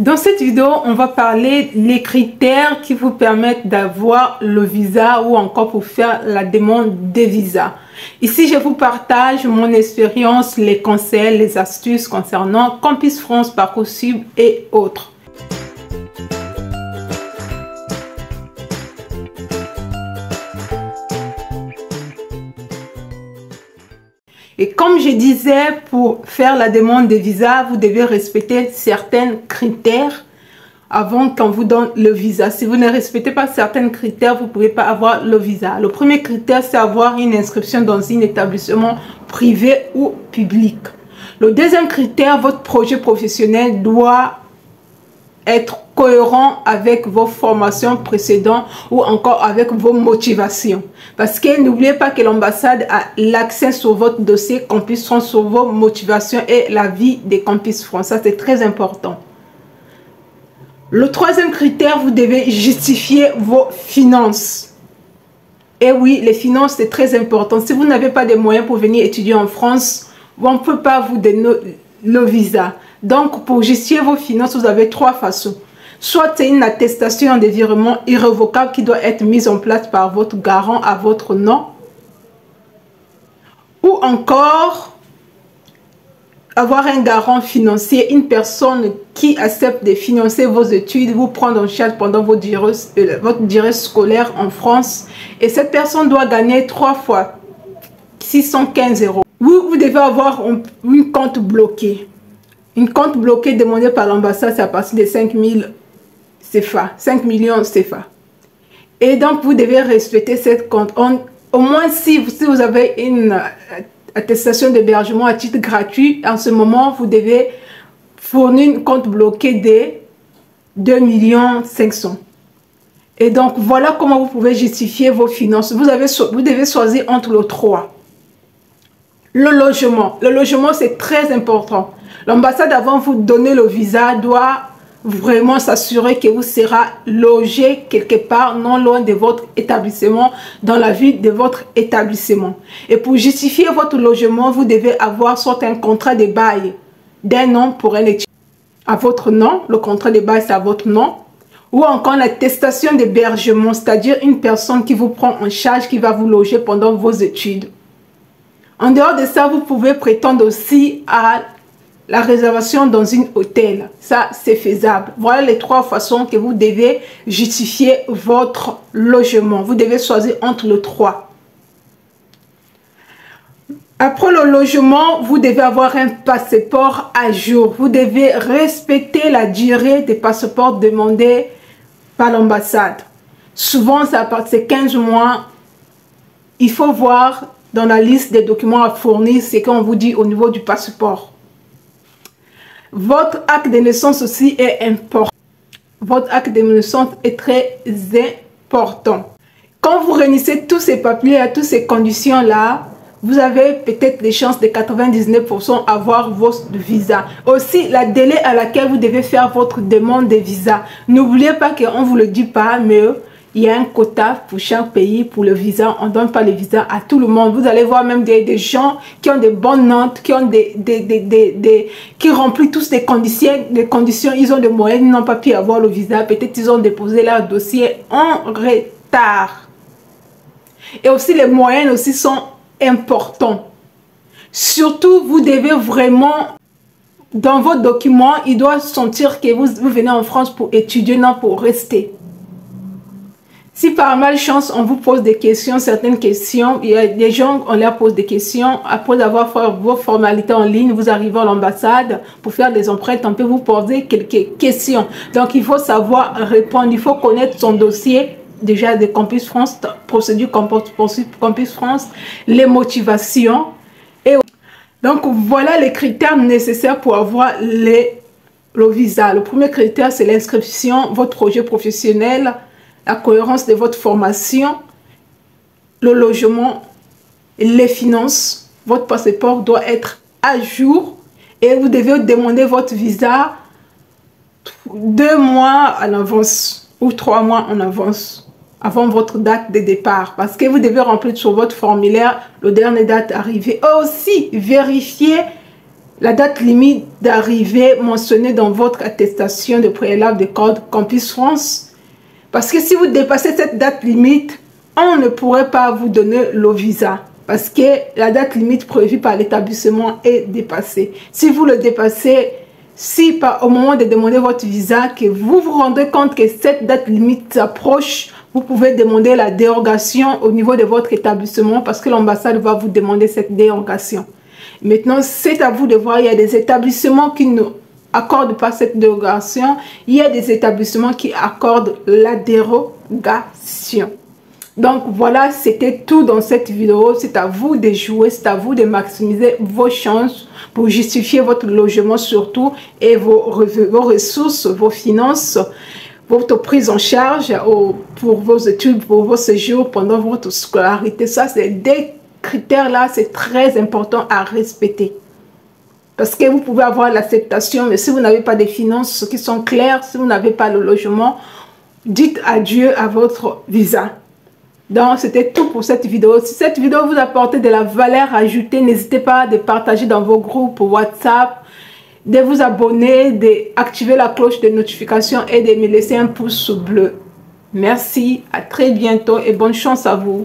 Dans cette vidéo, on va parler des critères qui vous permettent d'avoir le visa ou encore pour faire la demande de visa. Ici, je vous partage mon expérience, les conseils, les astuces concernant Campus France, Parcoursup et autres. Et comme je disais, pour faire la demande de visa, vous devez respecter certains critères avant qu'on vous donne le visa. Si vous ne respectez pas certains critères, vous ne pouvez pas avoir le visa. Le premier critère, c'est avoir une inscription dans un établissement privé ou public. Le deuxième critère, votre projet professionnel doit être cohérent avec vos formations précédentes ou encore avec vos motivations. Parce que n'oubliez pas que l'ambassade a l'accès sur votre dossier Campus France, sur vos motivations et la vie des Campus France. Ça, c'est très important. Le troisième critère, vous devez justifier vos finances. Et oui, les finances, c'est très important. Si vous n'avez pas de moyens pour venir étudier en France, on ne peut pas vous donner le visa. Donc, pour justifier vos finances, vous avez trois façons. Soit c'est une attestation de virement irrévocable qui doit être mise en place par votre garant à votre nom. Ou encore, avoir un garant financier, une personne qui accepte de financer vos études, vous prendre en charge pendant votre durée scolaire en France. Et cette personne doit gagner 3 fois 615 €. Vous devez avoir un compte bloqué. Une compte bloquée demandée par l'ambassade, c'est à partir de 5 000 CFA, 5 millions CFA. Et donc, vous devez respecter cette compte. Au moins, si vous avez une attestation d'hébergement à titre gratuit, en ce moment, vous devez fournir un compte bloqué de 2 500 000. Et donc, voilà comment vous pouvez justifier vos finances. Vous devez choisir entre les trois. Le logement. Le logement, c'est très important. L'ambassade, avant de vous donner le visa, doit vraiment s'assurer que vous serez logé quelque part, non loin de votre établissement, dans la ville de votre établissement. Et pour justifier votre logement, vous devez avoir soit un contrat de bail d'un an pour un étudiant à votre nom, le contrat de bail c'est à votre nom, ou encore l'attestation d'hébergement, c'est-à-dire une personne qui vous prend en charge, qui va vous loger pendant vos études. En dehors de ça, vous pouvez prétendre aussi à la réservation dans un hôtel. Ça, c'est faisable. Voilà les trois façons que vous devez justifier votre logement. Vous devez choisir entre les trois. Après le logement, vous devez avoir un passeport à jour. Vous devez respecter la durée des passeports demandés par l'ambassade. Souvent, ça part de 15 mois. Il faut voir dans la liste des documents à fournir ce qu'on vous dit au niveau du passeport. Votre acte de naissance aussi est important. Votre acte de naissance est très important. Quand vous réunissez tous ces papiers à toutes ces conditions-là, vous avez peut-être les chances de 99% avoir votre visa. Aussi, la délai à laquelle vous devez faire votre demande de visa. N'oubliez pas qu'on ne vous le dit pas, mais il y a un quota pour chaque pays pour le visa. On ne donne pas le visa à tout le monde. Vous allez voir même des gens qui ont des bonnes notes, qui ont qui remplissent toutes les conditions. Ils ont des moyens, ils n'ont pas pu avoir le visa. Peut-être ils ont déposé leur dossier en retard. Et aussi les moyens aussi sont importants. Surtout, vous devez vraiment, dans vos documents, il doit sentir que vous venez en France pour étudier, non pour rester. Si par malchance, on vous pose des questions, certaines questions, il y a des gens, on leur pose des questions. Après avoir fait vos formalités en ligne, vous arrivez à l'ambassade pour faire des empreintes, on peut vous poser quelques questions. Donc, il faut savoir répondre, il faut connaître son dossier, déjà de Campus France, procédure Campus France, les motivations. Et donc, voilà les critères nécessaires pour avoir le visa. Le premier critère, c'est l'inscription, votre projet professionnel, la cohérence de votre formation, le logement, les finances. Votre passeport doit être à jour et vous devez demander votre visa 2 mois en avance ou 3 mois en avance avant votre date de départ, parce que vous devez remplir sur votre formulaire le dernier date arrivée. Aussi, vérifier la date limite d'arrivée mentionnée dans votre attestation de préalable de Code Campus France. Parce que si vous dépassez cette date limite, on ne pourrait pas vous donner le visa. Parce que la date limite prévue par l'établissement est dépassée. Si vous le dépassez, si au moment de demander votre visa, que vous vous rendez compte que cette date limite s'approche, vous pouvez demander la dérogation au niveau de votre établissement parce que l'ambassade va vous demander cette dérogation. Maintenant, c'est à vous de voir. Il y a des établissements qui ne accordent pas cette dérogation. Il y a des établissements qui accordent la dérogation. Donc voilà, c'était tout dans cette vidéo. C'est à vous de jouer, c'est à vous de maximiser vos chances pour justifier votre logement surtout et vos ressources, vos finances, votre prise en charge pour vos études, pour vos séjours pendant votre scolarité. Ça, c'est des critères-là, c'est très important à respecter. Parce que vous pouvez avoir l'acceptation, mais si vous n'avez pas des finances qui sont claires, si vous n'avez pas le logement, dites adieu à votre visa. Donc, c'était tout pour cette vidéo. Si cette vidéo vous apporte de la valeur ajoutée, n'hésitez pas à partager dans vos groupes WhatsApp, de vous abonner, d'activer la cloche de notification et de me laisser un pouce bleu. Merci, à très bientôt et bonne chance à vous.